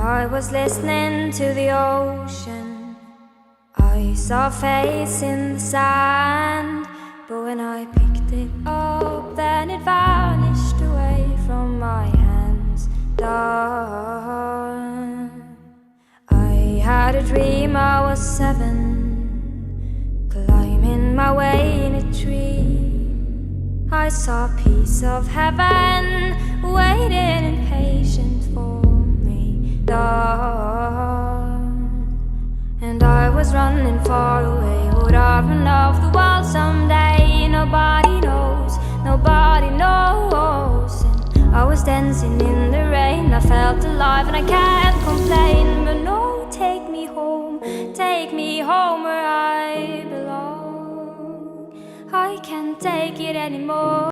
I was listening to the ocean. I saw a face in the sand, but when I picked it up, then it vanished away from my hands. Done. I had a dream I was 7, climbing my way in a tree. I saw a piece of heaven waiting impatient for me. Done. And I was running far away. Would I run off the world someday? Nobody knows, nobody knows. And I was dancing in the rain. I felt alive and I can't complain. But no, take me home where I belong. I can't take it anymore.